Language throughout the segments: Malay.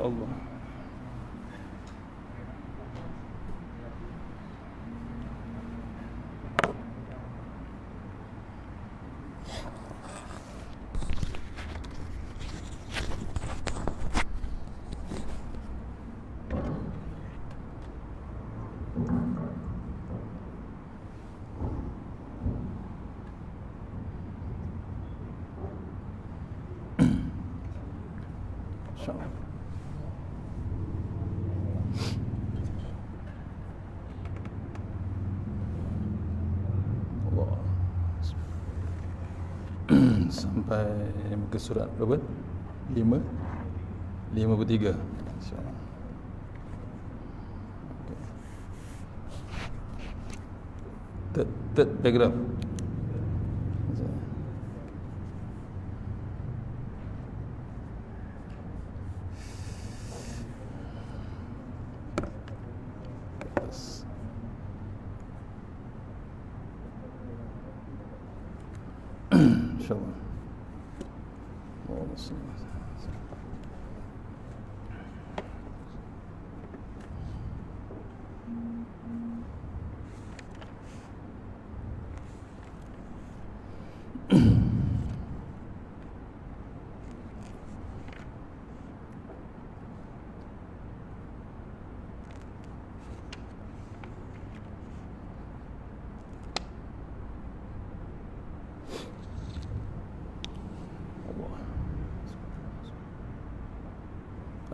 InsyaAllah. Sampai muka surat berapa? 53 insya-Allah. Third paragraph. InsyaAllah.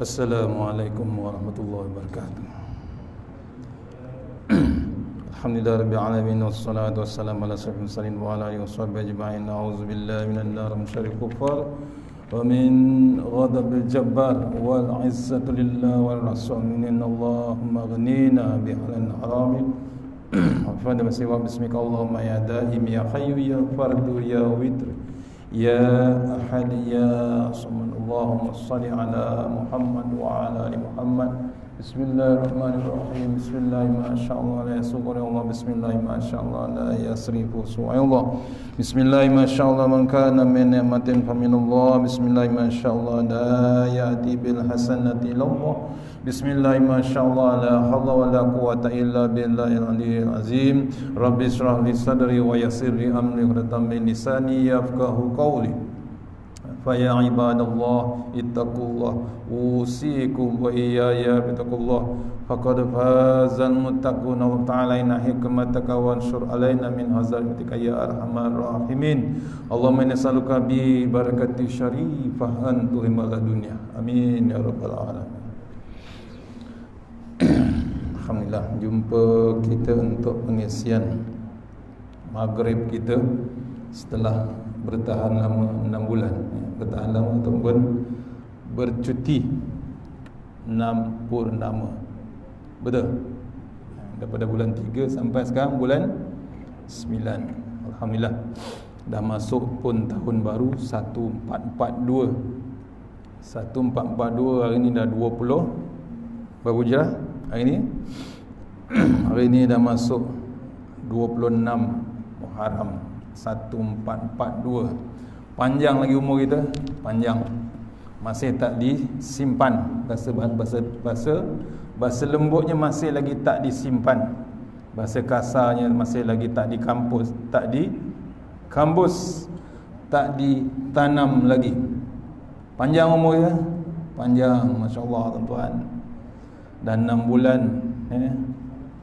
Assalamualaikum warahmatullahi wabarakatuh. Alhamdulillah rabbil alamin wassalatu wassalamu ala asyrafil mursalin wa ala alihi washabbihi ajma'in. A'udzubillahi minan nar min syarril kufar wa min ghadabil jabbar wal 'izzatu lillahi wal rasul minna Allahumma ghnina bi halal haramin wa fadha wa bismika Allahumma ya daim ya hayyu ya fardu ya witr ya ahad ya samad. Allahumma salli ala Muhammad wa ala ali Muhammad. Bismillahirrahmanirrahim. Bismillahirrahmanirrahim. Masyaallah la yasghur Allah. Bismillahirrahmanirrahim. Masyaallah la yasrifu su'allah. Bismillahirrahmanirrahim. Masyaallah man kana min ni'matin fa min Allah. Bismillahirrahmanirrahim. Masyaallah la ya'ti bil hasanati illallah. Bismillahirrahmanirrahim. Masyaallah la haula wa la quwwata illa billahil aliyyil azim. Rabbi ishrah li sadri wa yassir li amri wa min lisani yafqahu qawli. Faya ibadallah ittaqullah usikum wa iyaya bittaqullah faqad fazal muttaqun wa ta'ala inna hikmataka wa anshur alaina min hazarika ya arhamar rahimin. Allahumma nas'aluka bi barakati syarifah an tuhimal dunya. Amin ya rabbal alamin. Alhamdulillah, jumpa kita untuk pengisian maghrib kita setelah bertahan lama 6 bulan. Bertahan lama ataupun bercuti 6 purnama. Betul? Daripada bulan 3 sampai sekarang bulan 9. Alhamdulillah. Dah masuk pun tahun baru 1442. 1442 hari ni dah 20 berapa hujrah hari ni? Hari ni dah masuk 26 Muharram 1442. Panjang lagi umur kita, panjang. Masih tak disimpan. Bahasa lembutnya masih lagi tak disimpan. Bahasa kasarnya masih lagi tak di kampus, tak ditanam lagi. Panjang umur ya? Panjang, masya-Allah tuan-tuan. Dan 6 bulan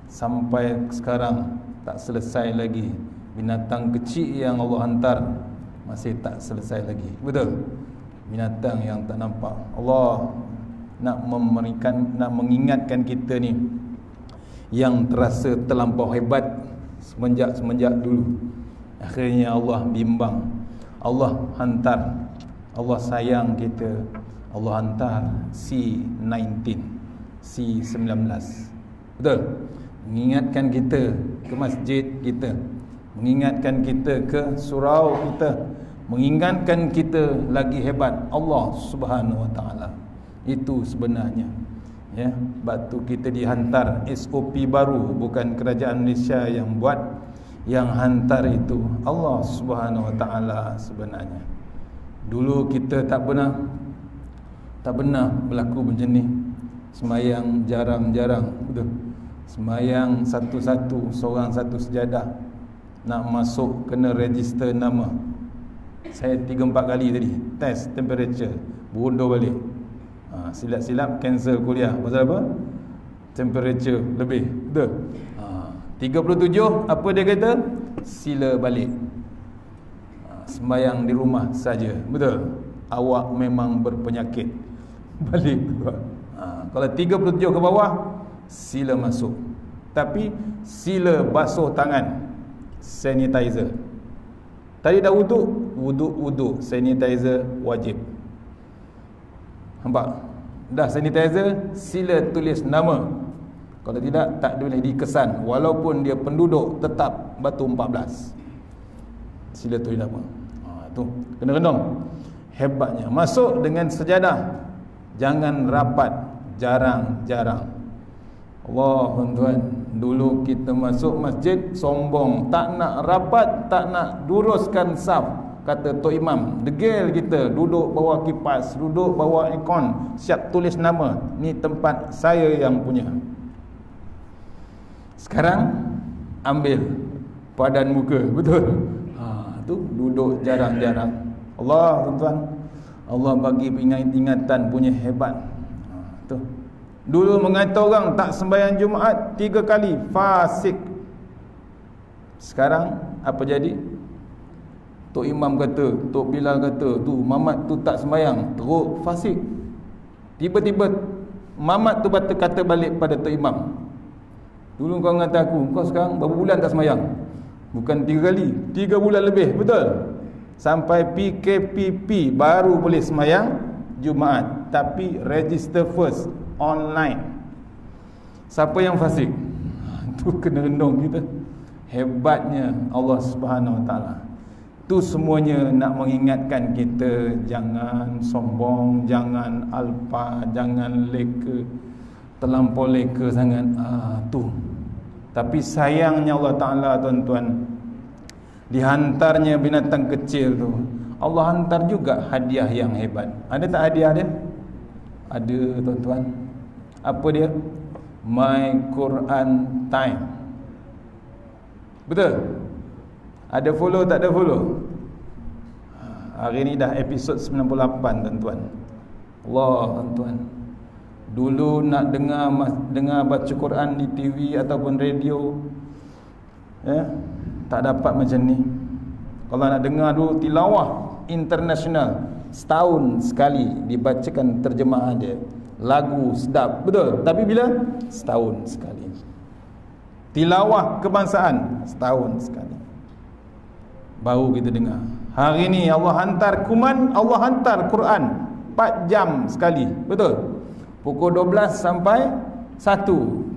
sampai sekarang tak selesai lagi. Binatang kecil yang Allah hantar masih tak selesai lagi. Betul? Binatang yang tak nampak. Allah nak mengingatkan kita ni yang terasa terlampau hebat semenjak dulu. Akhirnya Allah bimbang. Allah hantar. Allah sayang kita. Allah hantar C19, C19. Betul? Mengingatkan kita ke masjid kita, mengingatkan kita ke surau kita, mengingatkan kita lagi hebat Allah Subhanahu Wa Taala. Itu sebenarnya ya, batu kita dihantar SOP baru, bukan kerajaan Malaysia yang buat, yang hantar itu Allah Subhanahu Wa Taala sebenarnya. Dulu kita tak Tak benar berlaku macam ni. Semayang jarang-jarang, betul. Semayang satu-satu, seorang satu sejadah. Nak masuk kena register nama. Saya 3-4 kali tadi test temperature, berundur balik. Silap-silap cancel kuliah. Pasal apa? Temperature lebih, betul. 37 apa dia kata? Sila balik. Sembayang di rumah saja, betul. Awak memang berpenyakit, balik. Kalau 37 ke bawah, sila masuk. Tapi sila basuh tangan, sanitizer. Tadi dah wuduk, sanitizer wajib. Nampak? Dah sanitizer, sila tulis nama. Kalau tidak, tak boleh dikesan. Walaupun dia penduduk tetap Batu 14, sila tulis nama. Tu kena renung. Hebatnya masuk dengan sejadah. Jangan rapat, jarang-jarang. Allah tuan, dulu kita masuk masjid sombong, tak nak rapat, tak nak duruskan saf. Kata Tok Imam, degil kita duduk bawah kipas, duduk bawah aircon, siap tulis nama. Ni tempat saya yang punya. Sekarang ambil padan muka, betul. Tu duduk jarang-jarang. Allah tuan-tuan, Allah bagi ingatan punya hebat. Tu. Dulu mengata orang tak sembahyang Jumaat 3 kali, fasik. Sekarang apa jadi? Tok Imam kata, Tok Bilal kata, tu Mamat tu tak sembahyang, teruk, fasik. Tiba-tiba Mamat tu kata balik pada Tok Imam, dulu kau kata aku, kau sekarang berapa bulan tak sembahyang? Bukan 3 kali, 3 bulan lebih, betul. Sampai PKPP baru boleh sembahyang Jumaat, tapi register first online. Siapa yang fasik? Tu kena renung kita. Hebatnya Allah Subhanahu Wa Taala. Tu semuanya nak mengingatkan kita, jangan sombong, jangan alpa, jangan leka, terlampau leka sangat. Tu. Tapi sayangnya Allah Ta'ala tuan-tuan, dihantarnya binatang kecil tu, Allah hantar juga hadiah yang hebat. Ada tak hadiah dia? Ada tuan-tuan. Apa dia? My Quran Time. Betul? Ada follow tak ada follow? Hari ni dah episod 98 tuan-tuan. Allah tuan-tuan, dulu nak dengar baca Quran di TV ataupun radio, tak dapat macam ni. Kalau nak dengar dulu tilawah international, setahun sekali dibacakan terjemahan dia. Lagu sedap, betul. Tapi bila? Setahun sekali. Tilawah kebangsaan, setahun sekali baru kita dengar. Hari ni Allah hantar kuman, Allah hantar Quran 4 jam sekali, betul. Pukul 12 sampai 1,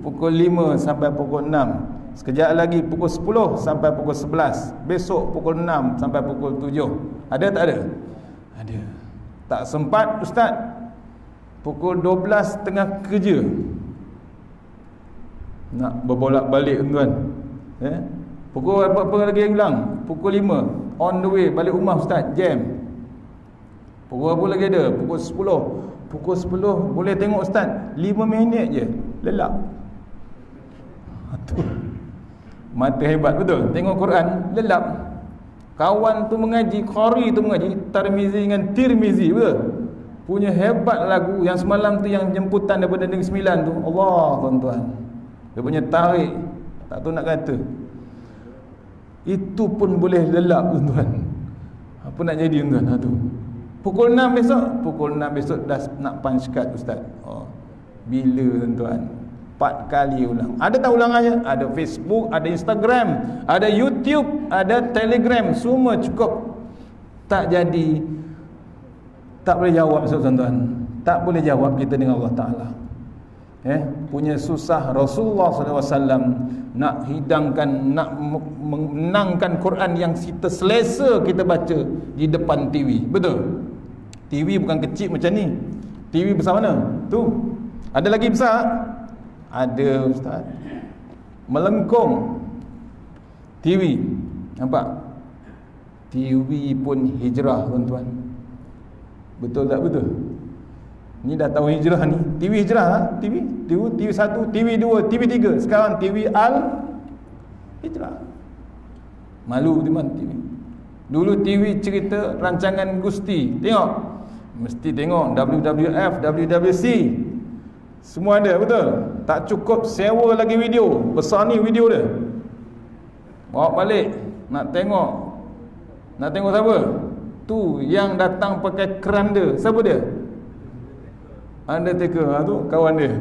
pukul 5 sampai pukul 6, sekejap lagi pukul 10 sampai pukul 11, besok pukul 6 sampai pukul 7. Ada tak ada? Ada. Tak sempat ustaz, pukul 12 tengah kerja, nak berbolak-balik tuan. Pukul apa lagi yang bilang? Pukul 5 on the way balik rumah ustaz, jam. Pukul apa lagi ada? Pukul 10. Pukul 10 boleh tengok ustaz 5 minit je lelap. Tu mata hebat, betul. Tengok Quran lelap. Kawan tu mengaji, Qari tu mengaji Tarmizi dengan Tirmizi, betul. Punya hebat lagu yang semalam tu, yang jemputan daripada Negeri Sembilan tu. Allah tuan-tuan, dia punya tarik tak tahu nak kata. Itu pun boleh lelap tuan-tuan. Apa nak jadi tuan-tuan? Tu pukul 6 besok, pukul 6 besok dah nak punch card ustaz. Bila tuan-tuan? 4 kali ulang. Ada tak ulangannya? Ada Facebook, ada Instagram, ada YouTube, ada Telegram, semua cukup. Tak jadi, tak boleh jawab tuan-tuan. Tak boleh jawab kita dengan Allah Ta'ala. Punya susah Rasulullah SAW nak hidangkan, nak menangkan Quran yang kita selesa kita baca di depan TV. Betul? TV bukan kecil macam ni. TV besar mana? Tu. Ada lagi besar? Ada ustaz. Melengkung TV. Nampak? TV pun hijrah tuan-tuan. Betul tak betul? Ni dah tahun hijrah ni. TV hijrah lah. TV 1, TV 2, TV 3. Sekarang TV Al-Hijrah. Malu teman TV. Dulu TV cerita rancangan Gusti. Tengok. Mesti tengok WWF, WWC. Semua ada, betul? Tak cukup sewa lagi video. Besar ni video dia. Bawa balik. Nak tengok siapa? Tu yang datang pakai keranda. Siapa dia? Undertaker. Tu kawan dia.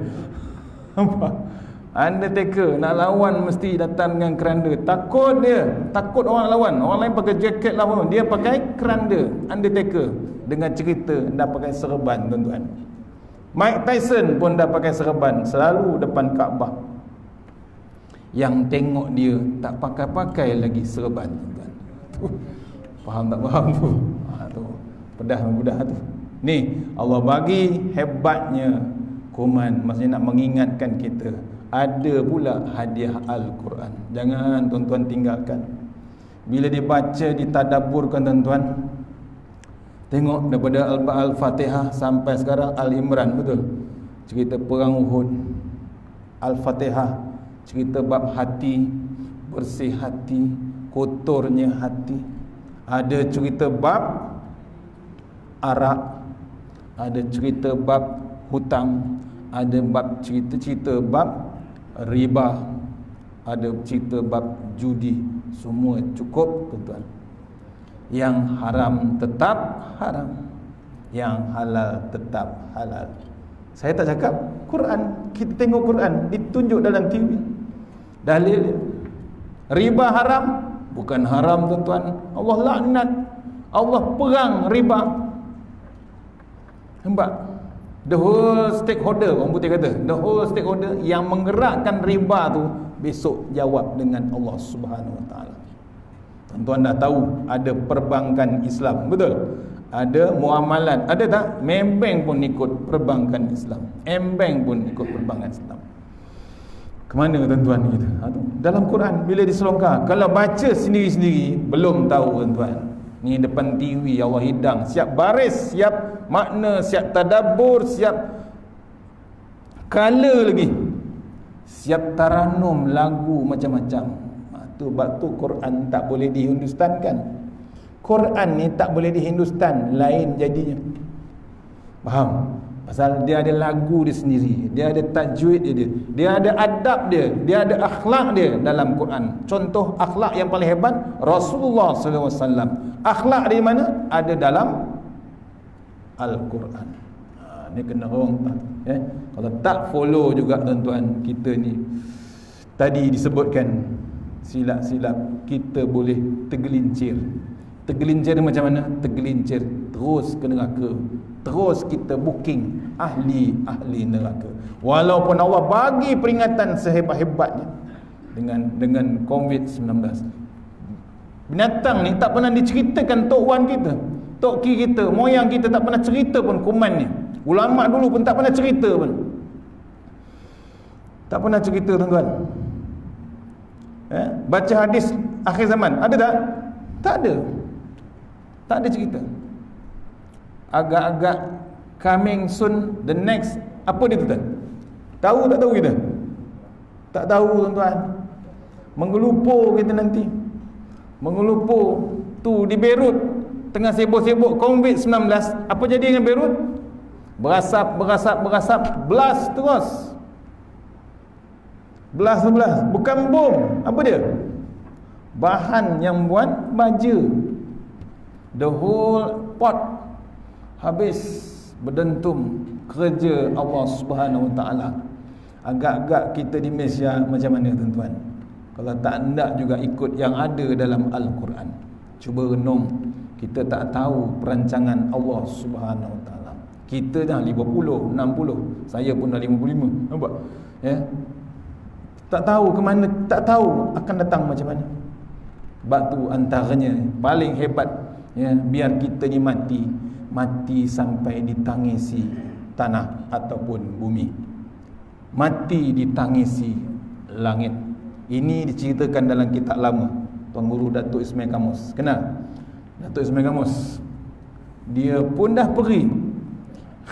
Undertaker nak lawan mesti datang dengan keranda. Takut dia. Takut orang lawan. Orang lain pakai jaket lawan. Dia pakai keranda. Undertaker. Dengan cerita dah pakai serban, tuan-tuan. Mike Tyson pun dah pakai serban. Selalu depan Kaabah. Yang tengok dia tak pakai-pakai lagi serban, tuan-tuan. Faham tak faham tu? Tu pedah mudah tu. Ni Allah bagi hebatnya kuman, maksudnya nak mengingatkan kita. Ada pula hadiah Al-Quran. Jangan tuan-tuan tinggalkan. Bila dibaca, ditadaburkan tuan-tuan. Tengok daripada Al-Fatihah sampai sekarang Al-Imran, betul? Cerita perang Uhud. Al-Fatihah cerita bab hati, bersih hati, kotornya hati. Ada cerita bab arak, ada cerita bab hutang, ada bab cerita bab riba, ada cerita bab judi. Semua cukup, tuan-tuan. Yang haram tetap haram, yang halal tetap halal. Saya tak cakap Quran. Kita tengok Quran ditunjuk dalam TV. Dalil dia. Riba haram, bukan haram, tuan-tuan. Allah laknat, Allah perang riba. Nampak? The whole stakeholder, orang putih kata, the whole stakeholder yang menggerakkan riba tu besok jawab dengan Allah Subhanahu Wa Taala. Tuan-tuan dah tahu ada perbankan Islam, betul? Ada muamalat, ada tak? Maybank pun ikut perbankan Islam, M-Bank pun ikut perbankan Islam. Kemana tuan-tuan kita? Dalam Quran bila diselongkar. Kalau baca sendiri-sendiri belum tahu, tuan-tuan. Ni depan TV Allah hidang, siap baris, siap makna, siap tadabbur, siap color lagi, siap taranum lagu macam-macam. Tu bab tu Quran tak boleh dihindustankan. Quran ni tak boleh dihindustan, lain jadinya. Faham? Pasal dia ada lagu dia sendiri, dia ada tajwid dia ada adab dia ada akhlak dia dalam Quran. Contoh akhlak yang paling hebat Rasulullah sallallahu alaihi wasallam. Akhlak di mana? Ada dalam Al-Quran. Ni kena orang kalau tak follow juga, tuan-tuan, kita ni tadi disebutkan silap-silap kita boleh tergelincir. Tergelincir macam mana? Tergelincir terus ke neraka. Terus kita booking ahli neraka. Walaupun Allah bagi peringatan sehebat-hebatnya dengan COVID-19. Binatang ni tak pernah diceritakan tok wan kita, tok ki kita, moyang kita tak pernah cerita pun kuman ni. Ulama dulu pun tak pernah cerita pun. Tak pernah cerita, tuan-tuan. Baca hadis akhir zaman ada tak? Tak ada. Tak ada cerita. Agak-agak coming soon, the next, apa dia, tuan? Tahu tak tahu kita? Tak tahu, tuan-tuan. Mengelupur kita nanti. Mengelupur tu di Beirut, tengah sibuk-sibuk COVID-19. Apa jadi dengan Beirut? Berasap, blast terus. Blast. Bukan bom. Apa dia? Bahan yang buat baja. The whole pot habis berdentum kerja Allah Subhanahu Wa Taala. Agak-agak kita di Malaysia macam mana, tuan-tuan? Kalau tak hendak juga ikut yang ada dalam Al-Quran. Cuba renung. Kita tak tahu perancangan Allah Subhanahu Wa Taala. Kita dah 50, 60. Saya pun dah 55. Nampak? Ya. Tak tahu ke mana, tak tahu akan datang macam mana. Sebab tu antaranya paling hebat, ya, biar kita ni mati sampai ditangisi tanah ataupun bumi, mati ditangisi langit. Ini diceritakan dalam kitab lama. Tuan Guru Datuk Ismail Kamus, kenal Datuk Ismail Kamus? Dia pun dah pergi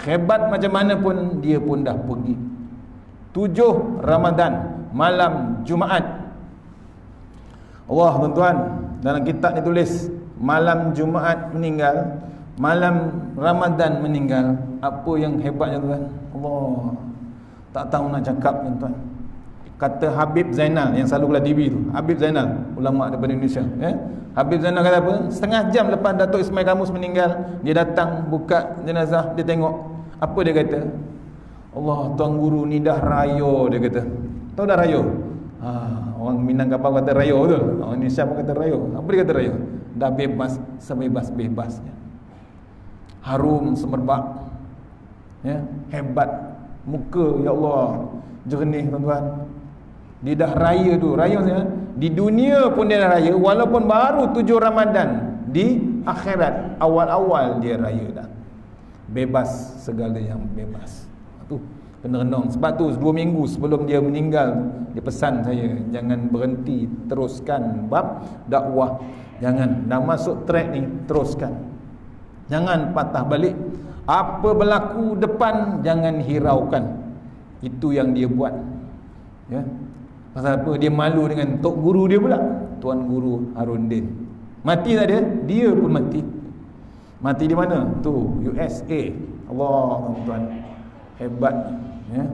Hebat macam mana pun dia pun dah pergi. 7 Ramadan, malam Jumaat. Allah tuan-tuan, dalam kitab ni tulis malam Jumaat meninggal, malam Ramadan meninggal. Apa yang hebatnya tuan? Allah, tak tahu nak cakap tuan-tuan. Kata Habib Zainal yang selalu kelas TV tu, Habib Zainal, ulama daripada Indonesia, Habib Zainal kata apa? Setengah jam lepas Datuk Ismail Kamus meninggal, dia datang buka jenazah, dia tengok. Apa dia kata? Allah, Tuan Guru ni dah raya, dia kata. Tahu dah raya? Orang Minangkabau kata raya betul. Orang Indonesia pun kata raya. Apa dia kata raya? Dah bebas, sebebas-bebasnya. Harum semerbak. Ya, hebat. Muka, ya Allah, jernih tuan-tuan. Dia dah raya tu. Raya maksudnya di dunia pun dia dah raya, walaupun baru 7 Ramadan. Di akhirat awal-awal dia raya dah. Bebas segala yang bebas. Tu kena renung. Sebab tu 2 minggu sebelum dia meninggal, dia pesan saya, jangan berhenti, teruskan bab dakwah. Jangan dah masuk track ni, teruskan. Jangan patah balik. Apa berlaku depan jangan hiraukan. Itu yang dia buat. Ya. Pasal apa? Dia malu dengan tok guru dia pula, Tuan Guru Harundin. Mati tak dia? Dia pun mati. Mati di mana? Tu USA. Allah tuan, hebat. Ya.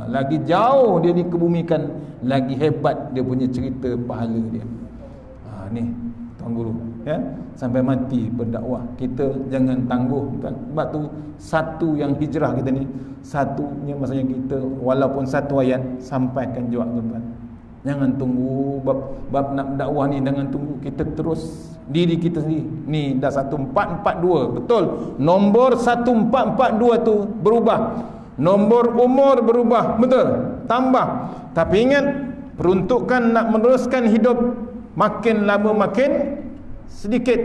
Lagi jauh dia dikebumikan, lagi hebat dia punya cerita pahala dia. Ni Tuan Guru, ya, sampai mati berdakwah. Kita jangan tangguh tuan. Sebab tu satu yang hijrah kita ni, satunya maksudnya kita walaupun satu ayat sampaikan juga tuan. Jangan tunggu bab nak dakwah ni, jangan tunggu, kita terus diri kita sendiri. Ni dah 1442, betul. Nombor 1442 tu berubah. Nombor umur berubah, betul. Tambah. Tapi ingat, peruntukan nak meneruskan hidup makin lama makin sedikit.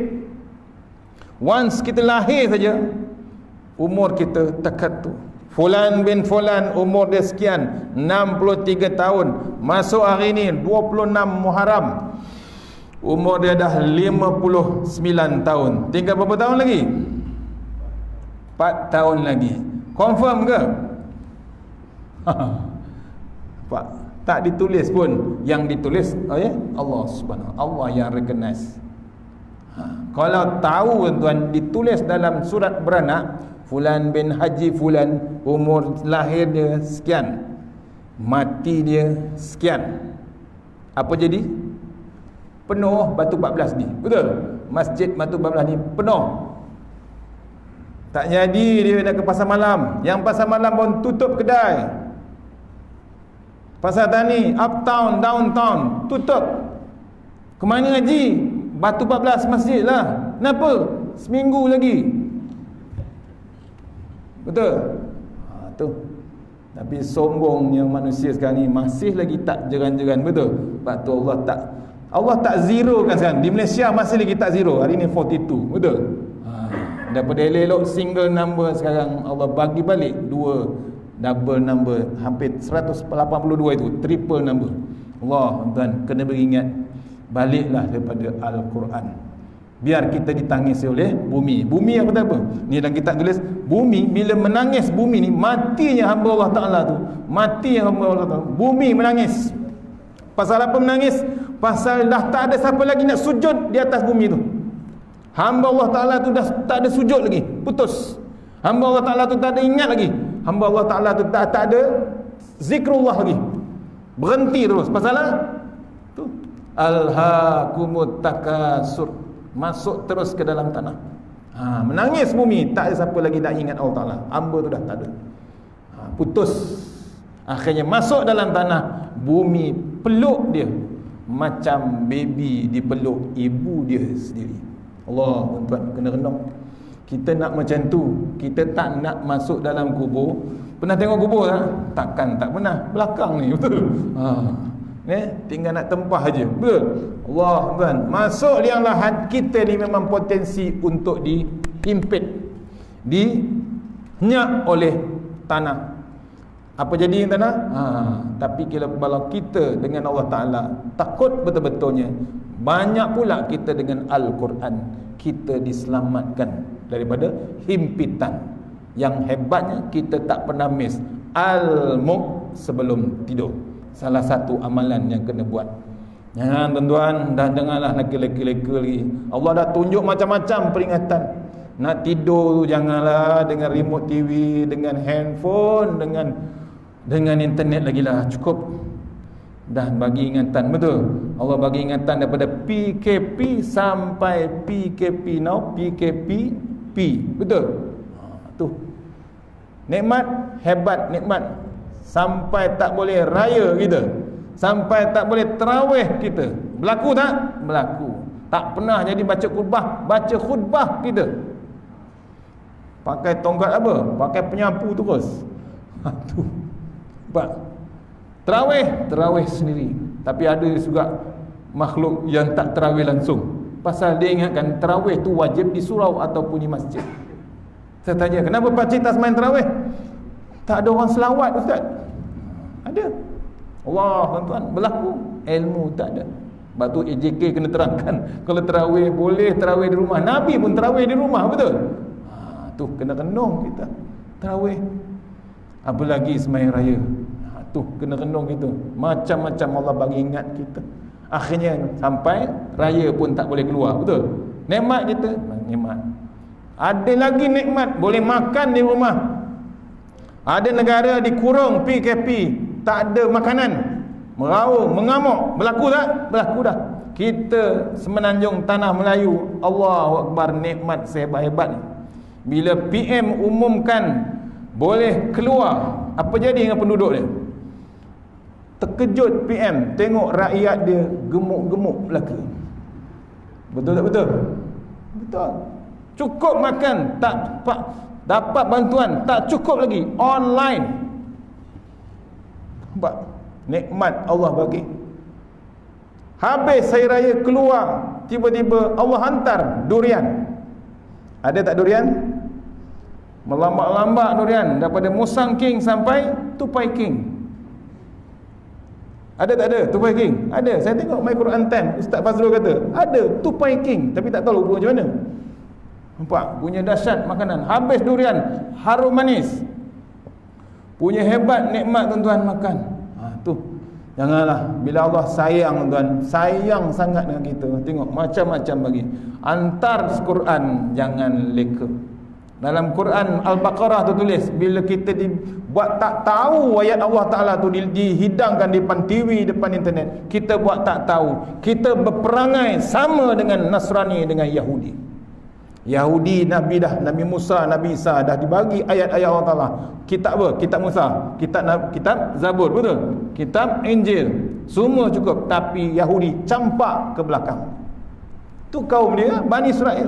Once kita lahir saja, umur kita tekat tu. Fulan bin Fulan umur dia sekian, 63 tahun. Masuk hari ni 26 Muharram, umur dia dah 59 tahun. Tinggal berapa tahun lagi? 4 tahun lagi. Confirm ke? Pak, tak ditulis pun. Yang ditulis Allah Subhanahu, Allah yang recognize. Kalau tahu tuan, ditulis dalam surat beranak, Fulan bin Haji Fulan, umur lahir dia sekian, mati dia sekian. Apa jadi? Penuh Batu 14 ni, betul? Masjid Batu 14 ni penuh. Tak jadi dia nak ke pasar malam. Yang pasar malam pun tutup kedai. Pasar tani, uptown, downtown, tutup. Kemana haji? Batu 14 masjid lah. Kenapa? Seminggu lagi. Betul? Tu. Tapi sombongnya manusia sekarang ni masih lagi tak jeran-jeran, betul? Sebab tu Allah tak zero kan sekarang. Di Malaysia masih lagi tak zero. Hari ni 42, betul? Daripada elok single number, sekarang Allah bagi balik 2 double number, hampir 182 itu triple number. Allah tuan, kena beringat, baliklah daripada Al-Quran. Biar kita ditangisi oleh bumi. Bumi apa tak apa? Ni dalam kitab tulis, bumi bila menangis, bumi ni matinya hamba Allah Ta'ala tu. Mati hamba Allah Ta'ala. Bumi menangis. Pasal apa menangis? Pasal dah tak ada siapa lagi nak sujud di atas bumi tu. Hamba Allah Ta'ala tu dah tak ada sujud lagi. Putus. Hamba Allah Ta'ala tu tak ada ingat lagi. Hamba Allah Ta'ala tu tak ada zikrullah lagi. Berhenti terus. Pasal apa? Tu. Alhaakumut takasur. Masuk terus ke dalam tanah. Menangis bumi, tak ada siapa lagi nak ingat Allah Ta'ala. Hamba tu dah tak ada. Putus. Akhirnya masuk dalam tanah. Bumi peluk dia macam baby dipeluk ibu dia sendiri. Allah tuan, kena renung. Kita nak macam tu. Kita tak nak masuk dalam kubur. Pernah tengok kubur tak? Takkan tak pernah. Belakang ni, betul? Tinggal nak tempah aja. Betul? Allah tuan, masuk liang lahat, kita ni memang potensi untuk dihimpit, dinyak oleh tanah. Apa jadi yang tanah? Tapi kalau kita dengan Allah Ta'ala takut betul-betulnya, banyak pula kita dengan Al-Quran, kita diselamatkan daripada himpitan. Yang hebatnya kita tak pernah miss al-muk sebelum tidur. Salah satu amalan yang kena buat. Jangan tuan-tuan, dah dengarlah leka-leka lagi. Allah dah tunjuk macam-macam peringatan. Nak tidur tu janganlah dengan remote TV, dengan handphone, dengan internet lagi lah. Cukup. Dah bagi ingatan, betul. Allah bagi ingatan daripada PKP sampai PKP now, PKP P. Betul. Tu. Nikmat hebat, nikmat. Sampai tak boleh raya kita. Sampai tak boleh tarawih kita. Berlaku tak? Berlaku. Tak pernah jadi baca khutbah kita. Pakai tongkat apa? Pakai penyapu terus. Tu. Nampak? Tarawih sendiri. Tapi ada juga makhluk yang tak tarawih langsung. Pasal dia ingatkan tarawih tu wajib di surau ataupun di masjid. Saya tanya, kenapa pakcik tak semain tarawih? Tak ada orang selawat, ustaz. Ada. Allah, tuan-tuan, berlaku. Ilmu tak ada. Sebab tu AJK kena terangkan, kalau tarawih boleh tarawih di rumah. Nabi pun tarawih di rumah, betul? Tu kena renung kita tarawih. Apa lagi sembahyang raya. Tu kena renung kita. Macam-macam Allah bagi ingat kita. Akhirnya sampai raya pun tak boleh keluar, betul? Nikmat kita, nikmat. Ada lagi nikmat, boleh makan di rumah. Ada negara dikurung PKP, tak ada makanan, meraung, mengamuk. Berlaku tak? Berlaku dah. Kita semenanjung tanah Melayu, Allahu Akbar, nikmat sehebat-hebat ni. Bila PM umumkan boleh keluar, apa jadi dengan penduduk dia? Terkejut PM tengok rakyat dia gemuk-gemuk belaka. Betul tak betul? Betul. Cukup makan, tak dapat bantuan, tak cukup lagi, online. Nampak? Nikmat Allah bagi. Habis hari raya keluar, tiba-tiba Allah hantar durian. Ada tak durian? Melambat-lambat durian daripada Musang King sampai Tupai King. Ada tak ada Tupai King? Ada. Saya tengok My Quran Time, Ustaz Fazrul kata ada Tupai King, tapi tak tahu macam mana. Nampak? Punya dahsyat makanan. Habis durian, harum manis. Punya hebat nikmat tuan-tuan makan. Tu. Janganlah, bila Allah sayang tuan, sayang sangat dengan kita. Tengok macam-macam bagi. Antar Quran jangan leka. Dalam Quran Al-Baqarah tu tulis, bila kita buat tak tahu ayat Allah Ta'ala tu dihidangkan depan TV, depan internet, kita buat tak tahu, kita berperangai sama dengan Nasrani, dengan Yahudi. Nabi Musa, Nabi Isa dah dibagi ayat-ayat Allah Ta'ala. Kitab apa? Kitab Musa, kitab Zabur, betul? Kitab Injil, semua cukup. Tapi Yahudi campak ke belakang. Tu kaum dia, Bani Israel.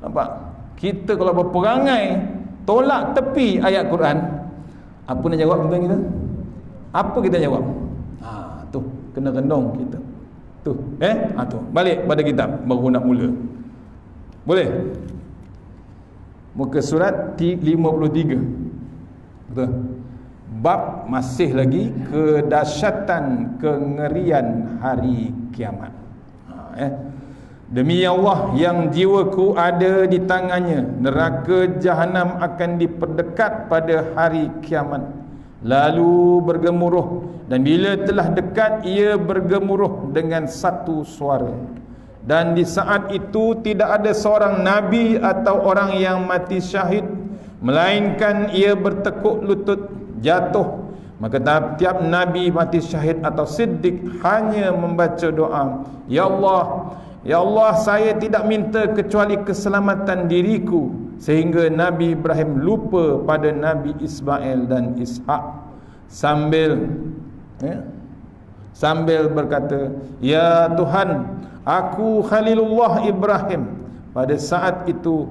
Nampak? Kita kalau berperangai tolak tepi ayat Quran, apa nak jawab tuan kita? Apa kita jawab? Tu kena rendong kita. Tu, tu balik pada kitab, baru nak mula. Boleh? Muka surat 53. Betul. Bab masih lagi kedahsyatan, kengerian hari kiamat. Demi Allah yang jiwaku ada di tangannya, neraka jahanam akan diperdekat pada hari kiamat, lalu bergemuruh, dan bila telah dekat ia bergemuruh dengan satu suara. Dan di saat itu tidak ada seorang nabi atau orang yang mati syahid, melainkan ia bertekuk lutut jatuh. Maka tiap nabi mati syahid atau siddiq hanya membaca doa, Ya Allah, saya tidak minta kecuali keselamatan diriku. Sehingga Nabi Ibrahim lupa pada Nabi Ismail dan Ishak sambil berkata, Ya Tuhan, aku Khalilullah Ibrahim. Pada saat itu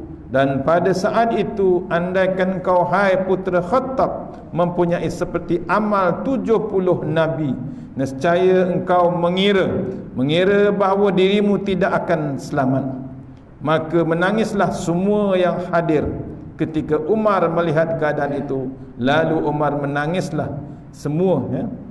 andaikan kau hai putera Khattab mempunyai seperti amal 70 nabi, nescaya engkau mengira bahawa dirimu tidak akan selamat. Maka menangislah semua yang hadir ketika Umar melihat keadaan itu. Lalu Umar menangislah semua,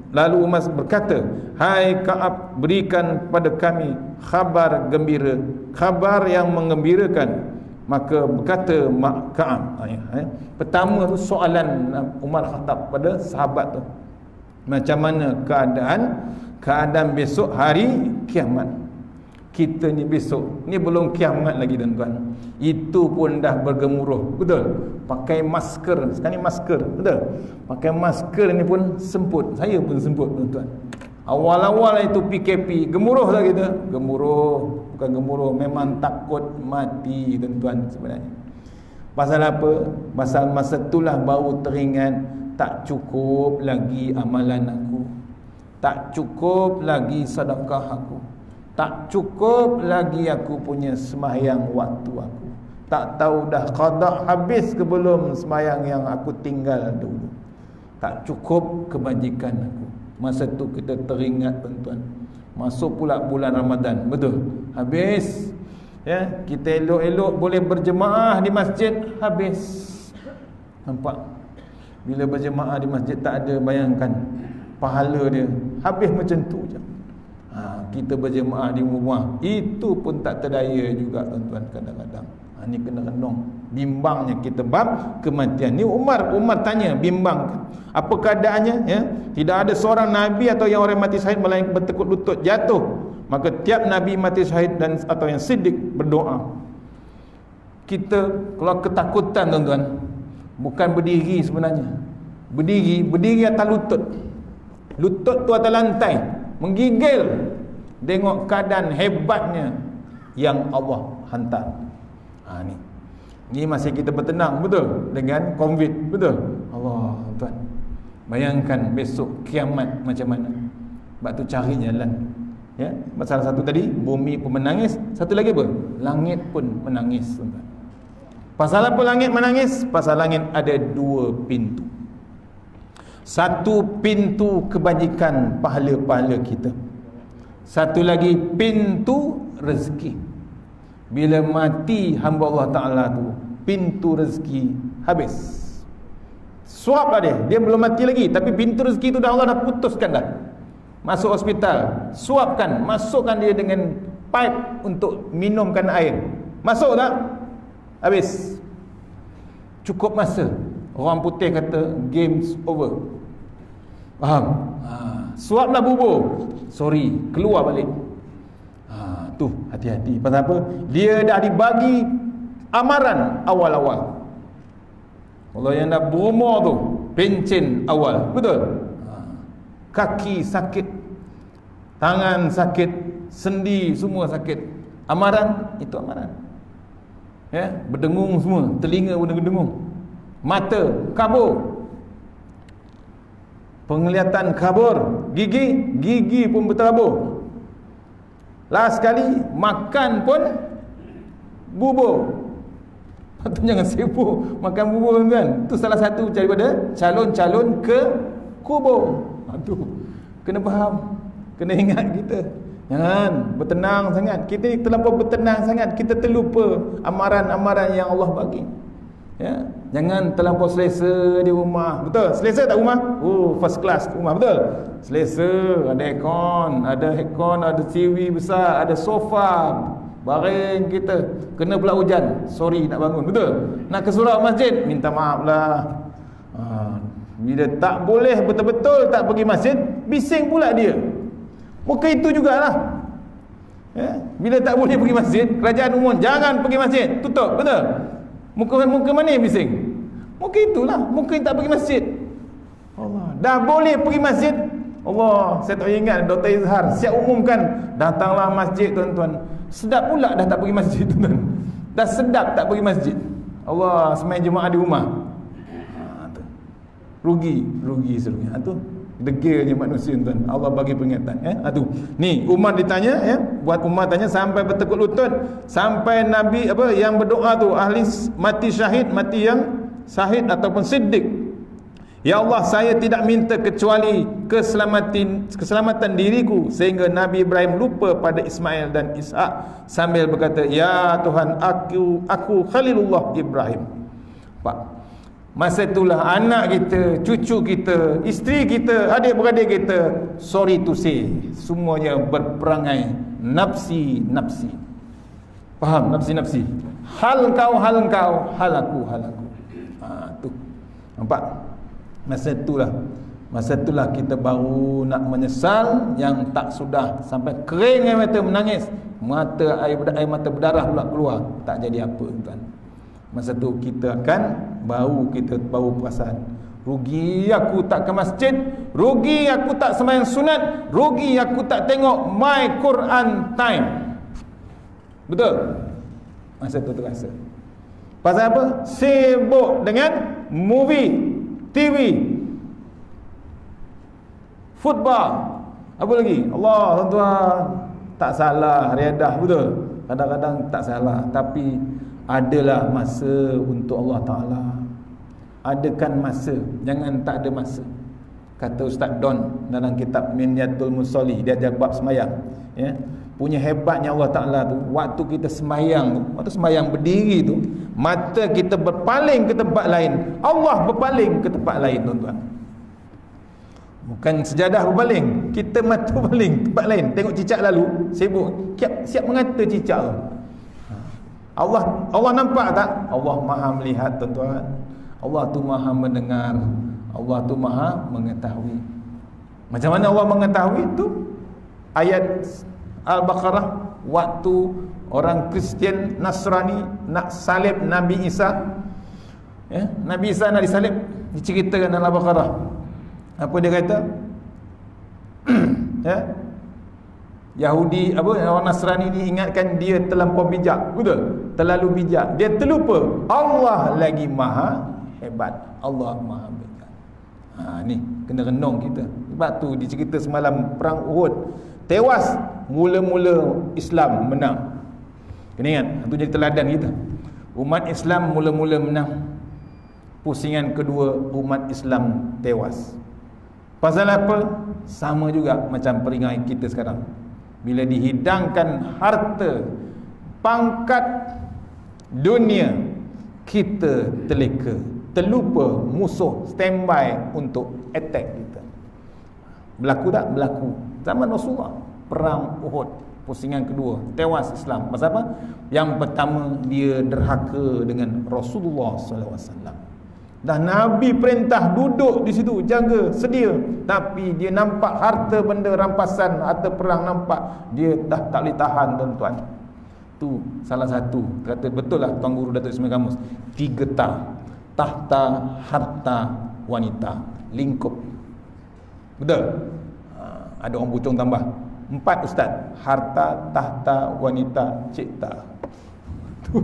Lalu Umar berkata, Hai Ka'ab, berikan pada kami kabar gembira, kabar yang menggembirakan. Maka berkata Mak Ka'ab, pertama tu soalan Umar Khattab pada sahabat tu, macam mana keadaan besok hari kiamat. Kita ni besok ni belum kiamat lagi tuan-tuan, itu pun dah bergemuruh, betul? Pakai masker, sekarang ni masker, betul? Pakai masker ni pun semput, saya pun semput tuan-tuan. Awal-awal itu PKP, gemuruh tak kita? Gemuruh, bukan gemuruh, memang takut mati tuan-tuan sebenarnya. Pasal apa? Pasal masa itulah baru teringat, tak cukup lagi amalan aku, tak cukup lagi sedekah aku, tak cukup lagi aku punya sembahyang waktu aku, tak tahu dah qada habis ke belum sembahyang yang aku tinggal dulu, tak cukup kebajikan aku. Masa tu kita teringat tuan-tuan, masuk pula bulan Ramadan, betul? Habis ya, kita elok-elok boleh berjemaah di masjid, habis. Nampak? Bila berjemaah di masjid tak ada, bayangkan pahala dia habis macam tu je. Kita berjemaah di rumah, itu pun tak terdaya juga tuan-tuan kadang-kadang. Ni kena renung, bimbangnya kita bab kematian. Ni Umar tanya, bimbang, apa keadaannya ya? Tidak ada seorang nabi atau yang orang mati syahid melainkan bertekuk lutut jatuh. Maka tiap nabi mati syahid dan atau yang siddiq berdoa. Kita kalau ketakutan tuan-tuan, bukan berdiri sebenarnya. Berdiri atas lutut. Lutut tu atas lantai, menggigil. Tengok keadaan hebatnya yang Allah hantar. Ni masih kita bertenang, betul? Dengan COVID, betul? Allah Tuhan, bayangkan besok kiamat macam mana. Sebab tu cari jalan ya. Salah satu tadi, bumi pun menangis. Satu lagi apa? Langit pun menangis tuan-tuan. Pasal apa langit menangis? Pasal langit ada dua pintu. Satu pintu kebajikan pahala-pahala kita, satu lagi pintu rezeki. Bila mati hamba Allah Ta'ala tu, pintu rezeki habis. Suap lah dia belum mati lagi, tapi pintu rezeki tu dah Allah dah putuskan dah. Masuk hospital, suapkan, masukkan dia dengan pipe untuk minumkan air. Masuk tak? Habis. Cukup masa. Orang putih kata game's over. Faham? Suaplah bubur, sorry, keluar balik. Tu hati-hati. Pasal apa? Dia dah dibagi amaran awal-awal. Allah yang dah berumur tu, pencen awal, betul? Kaki sakit, tangan sakit, sendi semua sakit. Amaran, itu amaran ya, berdengung semua, telinga pun berdengung, mata kabur, penglihatan kabur, gigi pun berterabur. Last sekali makan pun bubur. Tu jangan sibuk makan bubur kan. Tu salah satu daripada calon-calon ke kubur. Tu kena faham, kena ingat kita. Jangan bertenang sangat. Kita terlampau bertenang sangat, kita terlupa amaran-amaran yang Allah bagi. Ya, jangan terlampau selesa di rumah. Betul? Selesa tak rumah? Oh, first class rumah, betul? Selesa, ada aircon, ada TV besar, ada sofa, baring kita. Kena pula hujan, sorry nak bangun, betul? Nak ke surau masjid, minta maaf lah. Bila tak boleh betul-betul tak pergi masjid, bising pula dia. Muka itu jugalah ya? Bila tak boleh pergi masjid, kerajaan umum jangan pergi masjid, tutup, betul? Muka mana yang bising? Muka itulah, muka yang tak pergi masjid. Allah, dah boleh pergi masjid. Allah, saya tak ingat Dr. Izhar siap umumkan, datanglah masjid tuan-tuan. Sedap pula dah tak pergi masjid tuan-tuan. Dah sedap tak pergi masjid. Allah, semain jemaah di rumah. Rugi serunya. Tu degilnya manusia tuan. Allah bagi peringatan tu. Ni Umar ditanya ya, buat Umar tanya sampai bertekuk lutut, sampai Nabi apa yang berdoa tu ahli mati syahid, mati yang syahid ataupun siddiq. Ya Allah, saya tidak minta kecuali keselamatan diriku, sehingga Nabi Ibrahim lupa pada Ismail dan Ishak sambil berkata, ya Tuhan, aku Khalilullah Ibrahim. Pak, masa itulah anak kita, cucu kita, isteri kita, adik-beradik kita, sorry to say, semuanya berperangai nafsi. Faham? Nafsi-nafsi. Hal kau, hal aku. Tu. Nampak? Masa itulah kita baru nak menyesal yang tak sudah sampai kering air mata menangis. Air mata berdarah pula keluar. Tak jadi apa, tuan. Masa tu kita baru perasan, rugi aku tak ke masjid, rugi aku tak sembahyang sunat, rugi aku tak tengok My Quran Time. Betul? Masa tu terasa. Pasal apa? Sibuk dengan movie, TV, football, apa lagi? Allah, tuan-tuan, tak salah riadah, betul? Kadang-kadang tak salah, tapi adalah masa untuk Allah Ta'ala. Adakan masa, jangan tak ada masa. Kata Ustaz Don dalam kitab Minyatul Musolli, dia ajar bab semayang, ya. Punya hebatnya Allah Ta'ala tu, waktu kita sembahyang tu, waktu sembahyang berdiri tu, mata kita berpaling ke tempat lain, Allah berpaling ke tempat lain, tuan-tuan. Bukan sejadah berpaling, kita mata berpaling tempat lain. Tengok cicak lalu, sibuk siap mengata cicak tu. Allah nampak tak? Allah Maha melihat, tuan-tuan. Allah tu Maha mendengar, Allah tu Maha mengetahui. Macam mana Allah mengetahui tu? Ayat Al-Baqarah, waktu orang Kristian Nasrani nak salib Nabi Isa, ya, Nabi Isa nak disalib, diceritakan dalam Al-Baqarah. Apa dia kata? Ya, Yahudi, orang Nasrani ni ingatkan dia terlampau bijak, betul? Terlalu bijak. Dia terlupa Allah lagi Maha hebat, Allah Maha bijak. Ni kena renung kita. Sebab tu dicerita semalam perang Uhud, tewas mula-mula Islam menang. Kena ingat, itu jadi teladan kita. Umat Islam mula-mula menang, pusingan kedua umat Islam tewas. Pasal apa? Sama juga macam peringatan kita sekarang. Bila dihidangkan harta, pangkat dunia, kita terleka, terlupa musuh standby untuk attack kita. Berlaku tak? Berlaku. Zaman Rasulullah, perang Uhud, pusingan kedua, tewas Islam. Pasal apa? Yang pertama, dia derhaka dengan Rasulullah SAW. Dah Nabi perintah duduk di situ, jaga, sedia, tapi dia nampak harta benda rampasan, harta perang nampak, dia dah tak boleh tahan, tuan-tuan. Tu salah satu, kata betul lah Tuan Guru Datuk Ismail Kamus, 3 tahta harta wanita, lingkup. Betul? Ada orang bucung tambah 4 ustaz, harta, tahta, wanita, cipta. Tu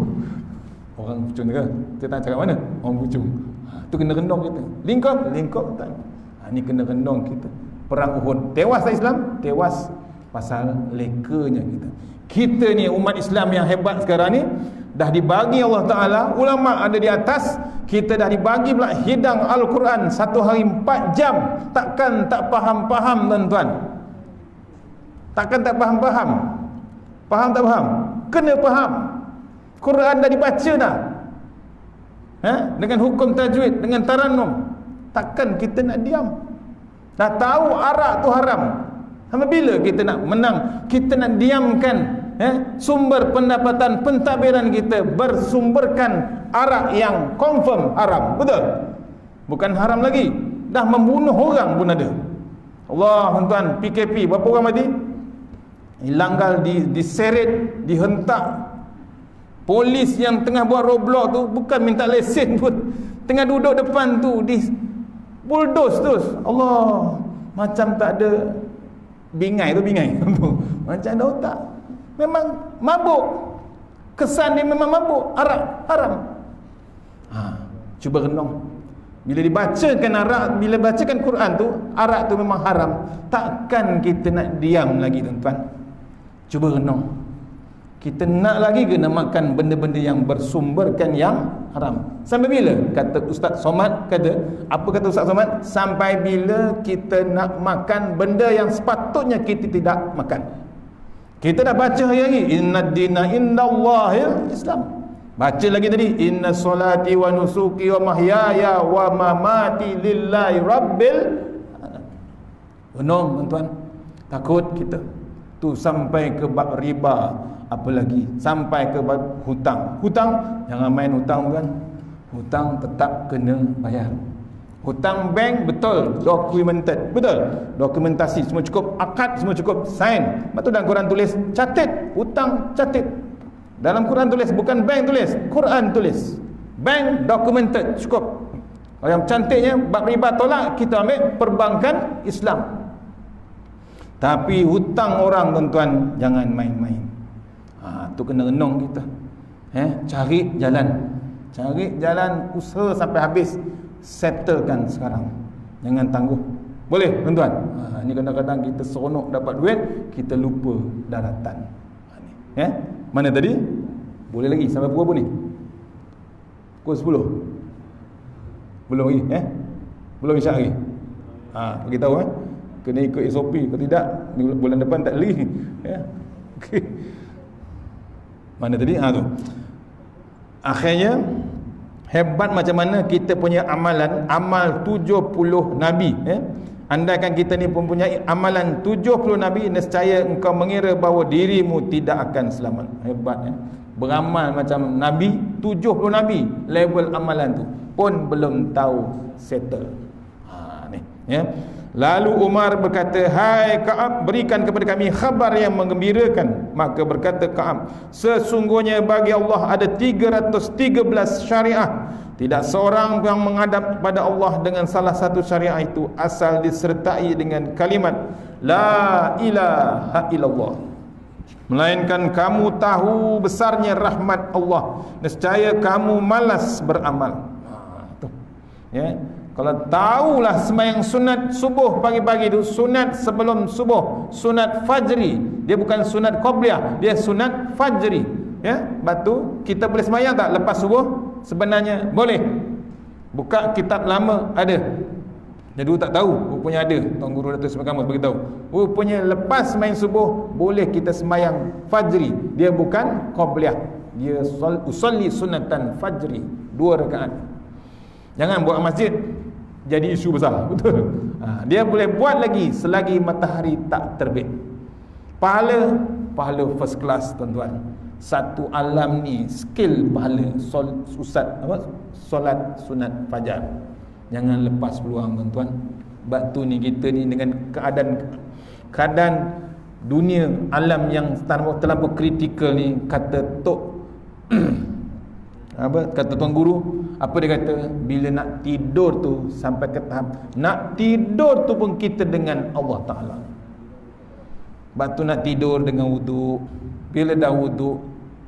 orang bucung ke? Kita tak cakap mana? Orang bucung. Tu kena rendong kita. Lingkup tak? Ni kena rendong kita. Perang Uhud, tewas tak Islam? Tewas pasal lekanya kita. Kita ni umat Islam yang hebat sekarang ni, dah dibagi Allah Ta'ala, ulama ada di atas, kita dah dibagi pula hidang Al-Quran 1 hari 4 jam. Takkan tak faham-faham, tuan-tuan? Takkan tak faham-faham? Faham tak faham? Kena faham. Quran dah dibaca dah, dengan hukum tajwid, dengan taranum. Takkan kita nak diam? Dah tahu arak tu haram, sampai bila kita nak menang? Kita nak diamkan sumber pendapatan pentadbiran kita bersumberkan arak yang confirm haram, betul? Bukan haram lagi, dah membunuh orang pun ada. Allah, tuan-tuan, PKP berapa orang mati? Langgar diseret, dihentak. Polis yang tengah buat roadblock tu bukan minta lesen pun, tengah duduk depan tu di bulldoze terus. Allah, macam tak ada bingai tu, bingai macam ada otak. Memang mabuk, kesan dia memang mabuk, arak haram. Cuba renung, bila dibacakan arak, bila bacakan Quran tu, arak tu memang haram. Takkan kita nak diam lagi, tuan-tuan? Cuba renung. Kita nak lagi ke nak makan benda-benda yang bersumberkan yang haram? Sampai bila? Kata Ustaz Somad, apa kata Ustaz Somad? Sampai bila kita nak makan benda yang sepatutnya kita tidak makan. Kita dah baca hari-hari, inna dina indallahil Islam. Baca lagi tadi, inna solati wa nusuki wa mahyaya wa mamati lillahi rabbil alamin. Renung, tuan-tuan. Takut kita tu sampai ke bab riba. apa lagi? Sampai ke hutang. Hutang, jangan main hutang kan. Hutang tetap kena bayar. Hutang bank betul, documented, betul. Dokumentasi semua cukup, akad semua cukup, sign. Betul dalam Quran tulis, catat, hutang catat. Dalam Quran tulis, bukan bank tulis, Quran tulis. Bank documented, cukup. Yang cantiknya bab riba tolak, kita ambil perbankan Islam. Tapi hutang orang tuan-tuan jangan main-main. Tu kena renung kita. Cari jalan. Cari jalan usaha sampai habis. Settlekan sekarang. Jangan tangguh. Boleh tuan-tuan? Ini kadang-kadang kita seronok dapat duit, kita lupa daratan. Mana tadi? Boleh lagi sampai pukul apa ni? Pukul 10. Belum lagi belum isyak lagi. Bagi tahu kena ikut SOP, kalau tidak bulan depan tak lagi. Okey. Mana tadi? Tu. Akhirnya hebat macam mana kita punya amalan, amal 70 nabi. Andaikan kita ni mempunyai amalan 70 nabi, nescaya engkau mengira bahawa dirimu tidak akan selamat. Hebat beramal macam nabi, 70 nabi, level amalan tu pun belum tahu settle. Lalu Umar berkata, hai Ka'ab, berikan kepada kami khabar yang menggembirakan. Maka berkata Ka'ab, sesungguhnya bagi Allah ada 313 syariah. Tidak seorang yang menghadap pada Allah dengan salah satu syariah itu asal disertai dengan kalimat La ilaha illallah, melainkan kamu tahu besarnya rahmat Allah, nescaya kamu malas beramal. Kalau tahulah sembahyang sunat subuh pagi-pagi itu, sunat sebelum subuh, sunat fajri, dia bukan sunat qabliyah, dia sunat fajri. Batu kita boleh sembahyang tak lepas subuh? Sebenarnya boleh. Buka kitab lama ada. Jadi tak tahu, rupanya ada. Tuan Guru Datuk Seri Kamus beritahu. Rupanya lepas sembahyang subuh boleh kita sembahyang fajri. Dia bukan qabliyah. Dia usolli sunatan fajri, 2 rakaat. Jangan buat masjid jadi isu besar, betul. Dia boleh buat lagi selagi matahari tak terbit. Pahala first class tuan-tuan. Satu alam ni skill pahala solat sunat fajar. Jangan lepas peluang tuan-tuan. Batu ni kita ni dengan keadaan dunia alam yang terlampau kritikal ni, kata tok kata tuan guru, apa dia kata, bila nak tidur tu sampai ke tahap nak tidur tu pun kita dengan Allah Ta'ala. Batu nak tidur dengan wuduk. Bila dah wuduk,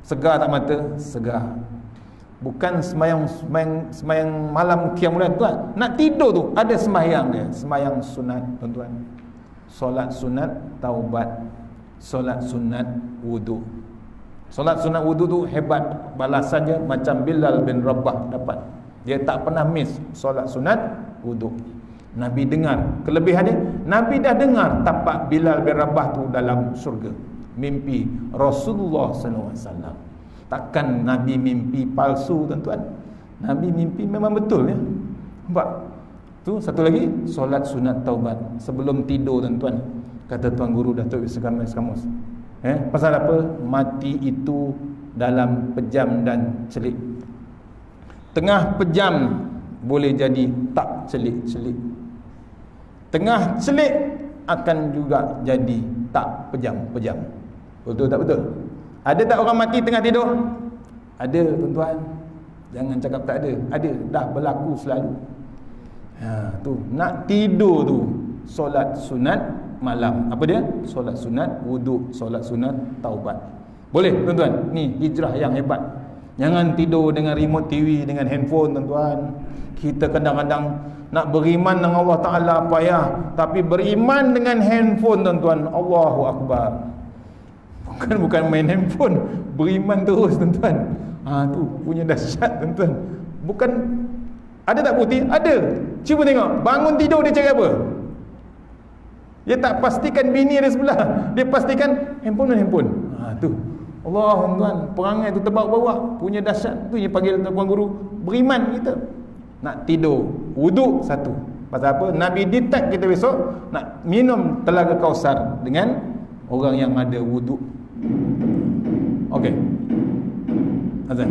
segar tak mata? Segar. Bukan sembahyang malam qiyamul lail tuan. Nak tidur tu ada sembahyang dia, sembahyang sunat tuan-tuan. Solat sunat taubat, solat sunat wuduk. Solat sunat wuduk tu hebat, balasannya macam Bilal bin Rabah dapat. Dia tak pernah miss solat sunat wuduk. Nabi dengar kelebihannya. Nabi dah dengar tapak Bilal bin Rabah tu dalam syurga. Mimpi Rasulullah SAW. Takkan Nabi mimpi palsu tuan-tuan. Nabi mimpi memang betul ya. Nampak? Tu satu lagi, solat sunat taubat sebelum tidur tuan-tuan. Kata Tuan Guru Datuk Seri Kamus. Pasal apa? Mati itu dalam pejam dan celik. Tengah pejam boleh jadi tak celik-celik. Tengah celik akan juga jadi tak pejam-pejam. Betul tak betul? Ada tak orang mati tengah tidur? Ada tuan-tuan. Jangan cakap tak ada. Ada, dah berlaku selalu. Tu nak tidur tu solat sunat malam. Apa dia? Solat sunat wuduk, solat sunat taubat. Boleh tuan-tuan. Ni hijrah yang hebat. Jangan tidur dengan remote TV, dengan handphone tuan-tuan. Kita kadang-kadang nak beriman dengan Allah Ta'ala payah, tapi beriman dengan handphone tuan-tuan, Allahu Akbar. Bukan main handphone, beriman terus tuan-tuan. Tu punya dahsyat tuan-tuan. Bukan, ada tak bukti? Ada. Cuba tengok, bangun tidur dia cari apa? Dia tak pastikan bini dia sebelah, dia pastikan handphone. Tu Allah tuan, perangai tu terbawa-bawa, punya dahsyat. Tu yang panggil Tuan Guru beriman kita. Nak tidur, wuduk satu. Pasal apa? Nabi detect kita besok nak minum telaga Kausar dengan orang yang ada wuduk. Okey. Azan.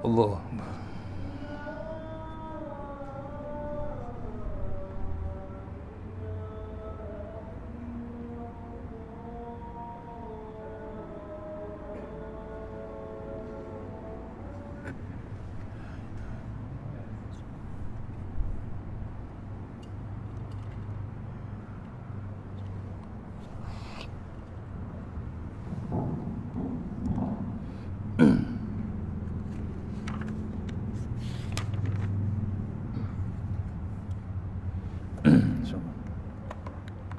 Allah.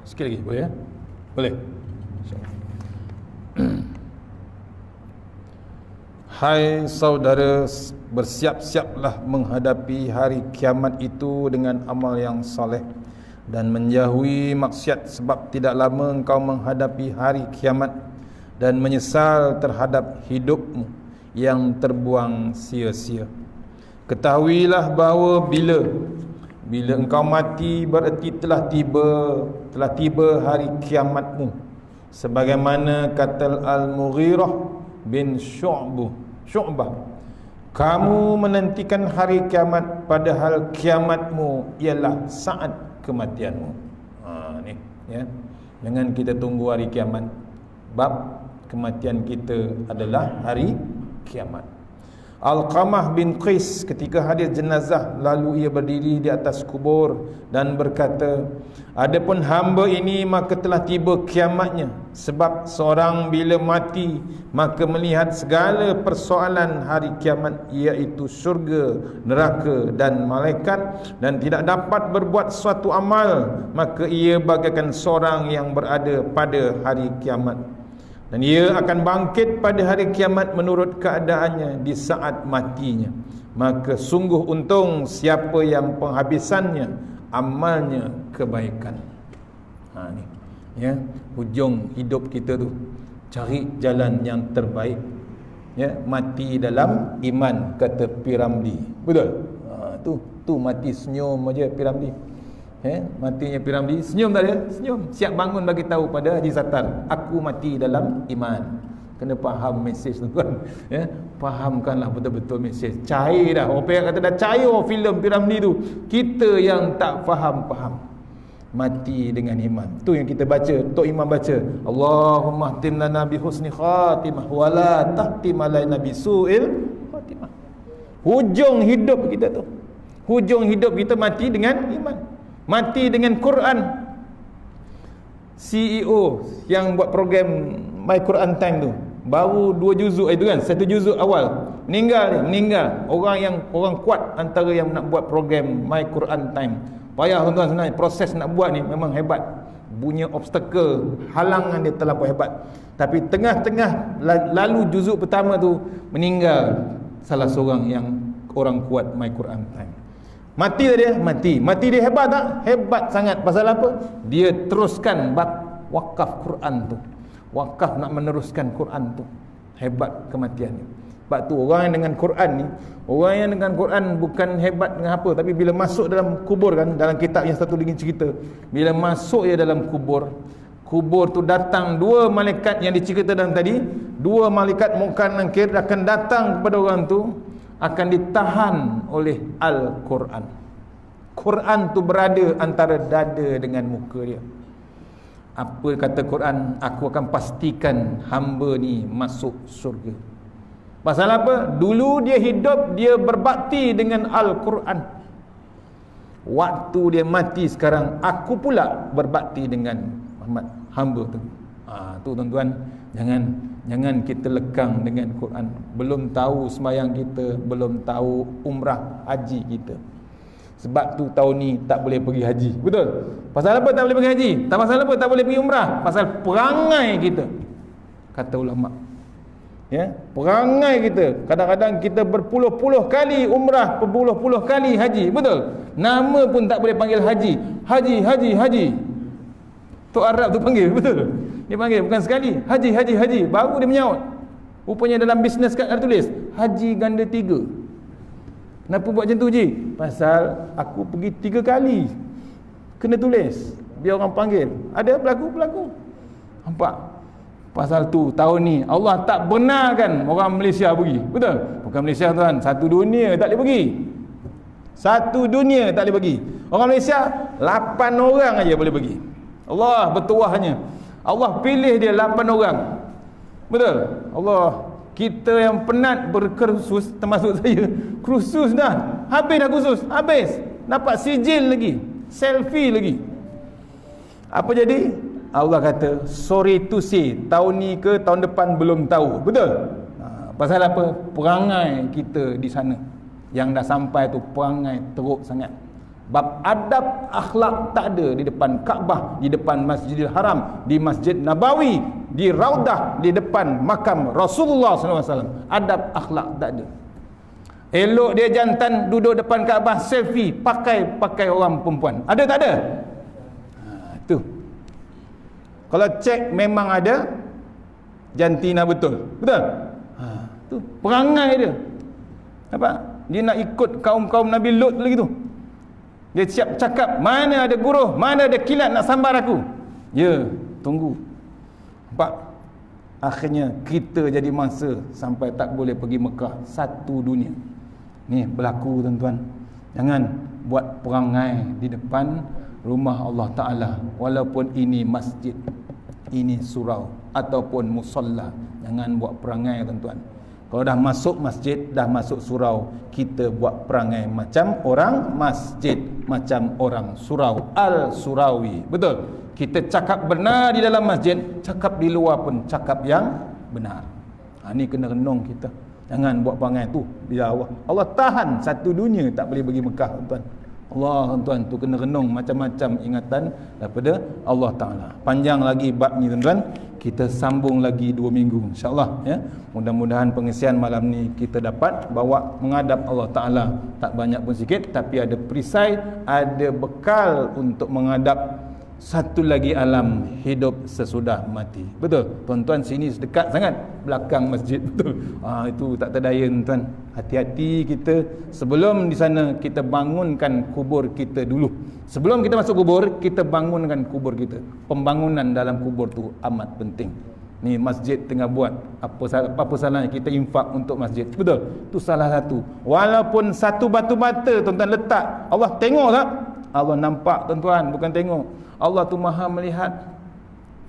Sikit lagi, boleh ya? Boleh. Hai saudara, bersiap-siaplah menghadapi hari kiamat itu dengan amal yang soleh dan menjauhi maksiat, sebab tidak lama engkau menghadapi hari kiamat dan menyesal terhadap hidupmu yang terbuang sia-sia. Ketahuilah bahawa bila engkau mati, berarti telah tiba hari kiamatmu, sebagaimana kata Al-Mughirah bin Syu'bah, kamu menantikan hari kiamat padahal kiamatmu ialah saat kematianmu. Ni ya. Jangan kita tunggu hari kiamat, bab kematian kita adalah hari kiamat. Alqamah bin Qais ketika hadir jenazah, lalu ia berdiri di atas kubur dan berkata, adapun hamba ini maka telah tiba kiamatnya, sebab seorang bila mati maka melihat segala persoalan hari kiamat, iaitu syurga, neraka dan malaikat, dan tidak dapat berbuat suatu amal, maka ia bagaikan seorang yang berada pada hari kiamat. Dan ia akan bangkit pada hari kiamat menurut keadaannya di saat matinya. Maka sungguh untung siapa yang penghabisannya amalnya kebaikan. Ni ya, hujung hidup kita tu cari jalan yang terbaik, ya, mati dalam iman, kata Piramli. Betul? Tu mati senyum aja Piramli. Matinya Piramli senyum tak dia? Senyum, siap bangun bagi tahu pada Haji Sattar, aku mati dalam iman. Kena faham mesej tu kan, ya, fahamkanlah betul-betul mesej. Cair dah, orang kata dah cair filem Piramli tu. Kita yang tak faham mati dengan iman. Tu yang kita baca, Tok Imam baca, Allahumma htim lana bi husni khatimah wa la tahtim alaina bi su'il khatimah. Hujung hidup kita tu, hujung hidup kita mati dengan iman, mati dengan Quran. CEO yang buat program My Quran Time tu baru 2 juzuk itu kan, 1 juzuk awal meninggal. Orang kuat antara yang nak buat program My Quran Time. Payah tuan-tuan, sebenarnya proses nak buat ni memang hebat. Punya obstacle, halangan dia terlampau hebat. Tapi tengah-tengah lalu juzuk pertama tu meninggal salah seorang yang orang kuat My Quran Time. Mati dia, mati dia hebat tak? Hebat sangat. Pasal apa? Dia teruskan bab wakaf Quran tu. Wakaf nak meneruskan Quran tu. Hebat kematian ni. Sebab tu orang yang dengan Quran ni, orang yang dengan Quran bukan hebat dengan apa, tapi bila masuk dalam kubur kan, dalam kitab yang satu lagi cerita, bila masuk dia dalam kubur tu datang 2 malaikat yang diceritakan tadi, 2 malaikat Munkar Nakir akan datang kepada orang tu, akan ditahan oleh Al-Quran. Quran tu berada antara dada dengan muka dia. Apa kata Quran? Aku akan pastikan hamba ni masuk syurga. Pasal apa? Dulu dia hidup, dia berbakti dengan Al-Quran. Waktu dia mati sekarang, aku pula berbakti dengan Muhammad, hamba tu. Tu tuan-tuan, jangan kita lekang dengan Quran. Belum tahu sembahyang kita, belum tahu umrah haji kita. Sebab tu tahun ni tak boleh pergi haji. Betul? Pasal apa tak boleh pergi haji? Tak pasal apa tak boleh pergi umrah? Pasal perangai kita, kata ulama. Ya, perangai kita. Kadang-kadang kita berpuluh-puluh kali umrah, berpuluh-puluh kali haji. Betul? Nama pun tak boleh panggil haji. Haji. Tok Arab tu panggil, betul? Dia panggil bukan sekali, haji. Baru dia menyaut. Rupanya dalam bisnes kad ada tulis haji ganda 3. Kenapa buat macam tu, Ji? Pasal aku pergi 3 kali. Kena tulis biar orang panggil. Ada berlaku. Nampak? Pasal tu tahun ni Allah tak benarkan orang Malaysia pergi. Betul? Bukan Malaysia tuan, satu dunia tak boleh pergi. Satu dunia tak boleh pergi. Orang Malaysia 8 orang aja boleh pergi. Allah bertuahnya, Allah pilih dia 8 orang. Betul? Allah, kita yang penat berkursus, termasuk saya, kursus dah. Habis dah kursus, habis. Dapat sijil lagi, selfie lagi. Apa jadi? Allah kata, sorry to say, tahun ni ke tahun depan belum tahu. Betul? Pasal apa? Perangai kita di sana yang dah sampai tu, perangai teruk sangat. Bab adab akhlak tak ada di depan Kaabah, di depan Masjidil Haram, di Masjid Nabawi, di Raudah, di depan makam Rasulullah SAW. Adab akhlak tak ada. Elok dia jantan duduk depan Kaabah selfie pakai orang perempuan. Ada tak ada? Tu. Kalau cek memang ada jantina betul. Betul? Tu perangai dia. Apa? Dia nak ikut kaum-kaum Nabi Lut lagi tu. Dia siap cakap, mana ada guruh, mana ada kilat nak sambar aku. Ya, tunggu. Nampak? Akhirnya kita jadi mangsa sampai tak boleh pergi Mekah. Satu dunia. Ni berlaku tuan-tuan. Jangan buat perangai di depan rumah Allah Ta'ala, walaupun ini masjid, ini surau ataupun musalla. Jangan buat perangai tuan-tuan. Kalau dah masuk masjid, dah masuk surau, kita buat perangai macam orang masjid, macam orang surau, al-surawi. Betul? Kita cakap benar di dalam masjid, cakap di luar pun cakap yang benar. Ni kena renung kita. Jangan buat perangai tu di Allah. Allah tahan satu dunia tak boleh bagi Mekah, tuan. Allah, tuan, tu kena renung macam-macam ingatan daripada Allah Taala. Panjang lagi bab ni, tuan-tuan. Kita sambung lagi 2 minggu insya-Allah, ya. Mudah-mudahan pengisian malam ni kita dapat bawa menghadap Allah Taala, tak banyak pun sikit, tapi ada perisai, ada bekal untuk menghadap satu lagi alam hidup sesudah mati. Betul? Tuan-tuan sini sedekat sangat belakang masjid, betul. Itu tak terdaya, tuan. Hati-hati kita sebelum di sana kita bangunkan kubur kita dulu. Sebelum kita masuk kubur, kita bangunkan kubur kita. Pembangunan dalam kubur tu amat penting. Ni masjid tengah buat, apa salahnya kita infak untuk masjid. Betul? Tu salah satu. Walaupun satu batu bata tuan-tuan letak, Allah tengok tak? Allah nampak, tuan-tuan, bukan tengok. Allah tu maha melihat.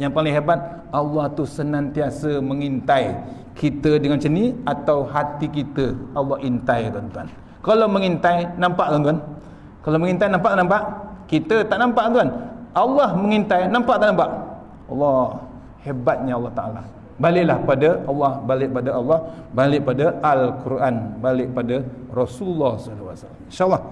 Yang paling hebat, Allah tu senantiasa mengintai kita dengan macam ni, atau hati kita Allah intai, tuan-tuan. Kalau mengintai, nampak, tuan-tuan? Kalau mengintai, nampak tak nampak? Kita tak nampak, tuan. Allah mengintai, nampak tak nampak? Allah, hebatnya Allah Ta'ala. Baliklah pada Allah, balik pada Allah, balik pada Al-Quran, balik pada Rasulullah SAW. InsyaAllah,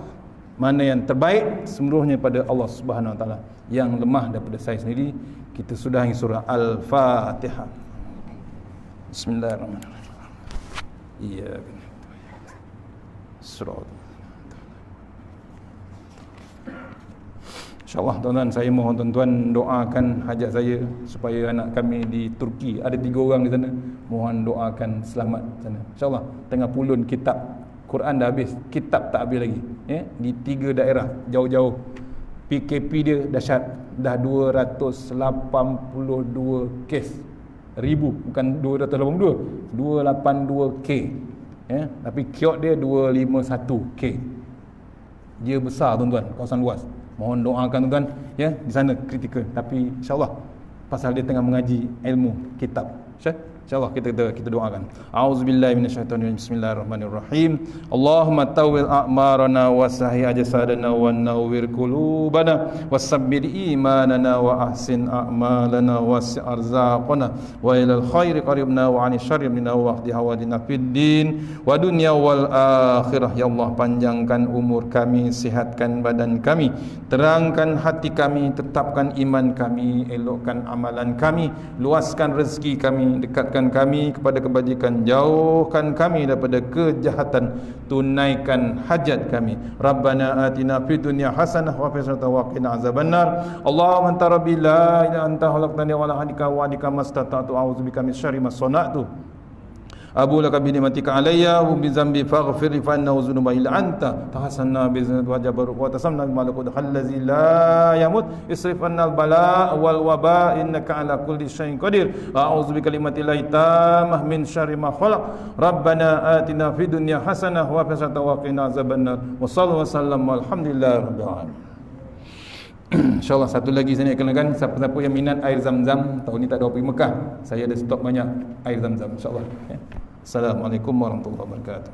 mana yang terbaik seluruhnya pada Allah Subhanahu Wa Taala. Yang lemah daripada saya sendiri, kita sudahi surah Al-Fatihah. Bismillahirrahmanirrahim. Iya. Surah. InsyaAllah, tuan-tuan, saya mohon tuan-tuan doakan hajat saya supaya anak kami di Turki, ada 3 orang di sana, mohon doakan selamat sana. InsyaAllah, tengah pulun kitab Quran dah habis, kitab tak habis lagi, ya? Di 3 daerah jauh-jauh. PKP dia dahsyat, dah 282 kes ribu, bukan 282, 282K, ya? Tapi kiok dia 251K. Dia besar, tuan-tuan, kawasan luas. Mohon doakan, tuan-tuan, ya, di sana kritikal. Tapi insya-Allah pasal dia tengah mengaji ilmu kitab. InsyaAllah kita doakan. A'udzubillahi minasyaitonirrajim. Bismillahirrahmanirrahim. Allahumma tawwil a'marana wa sahih ajsadana wa nawwir qulubana wasabbir imanana wa ahsin a'malana wasi' arzaqana wa ilal khairi qaribna wa 'anil syarri minna wa ahdi hawadina fid din wa dunya wal akhirah. Ya Allah, panjangkan umur kami, sihatkan badan kami, terangkan hati kami, tetapkan iman kami, elokkan amalan kami, luaskan rezeki kami, dekatkan kami kepada kebajikan, jauhkan kami daripada kejahatan, tunaikan hajat kami. Rabbana atina fid dunya hasanah wa fil akhirati wa qina azabannar. Allahumma anta rabbi la ilaha anta khalaqtani wa la hadika wa adika mastata'tu a'udzubika min syarri ma sana'tu. Abu laka bi ni'matika alayya wa bi zambi faghfir fa innahu dzunuba illa anta tahassanna bi zinati wa jabarut wa tasamna bi malakut allazi la yamut isrif anna al bala wal waba innaka ala kulli syai'in qadir. A'udzu bi kalimatillahi tammah min syarri ma khalaq. Rabbana atina fid dunya hasanah wa fil akhirati wa qina azabannar. Wa sallallahu wasallam walhamdulillahi rabbil alamin. InsyaAllah satu lagi saya nak kenalkan, siapa-siapa yang minat air zam-zam, tahun ni tak ada pergi Mekah, saya ada stok banyak air zam-zam, insyaAllah, ya. Assalamualaikum warahmatullahi wabarakatuh.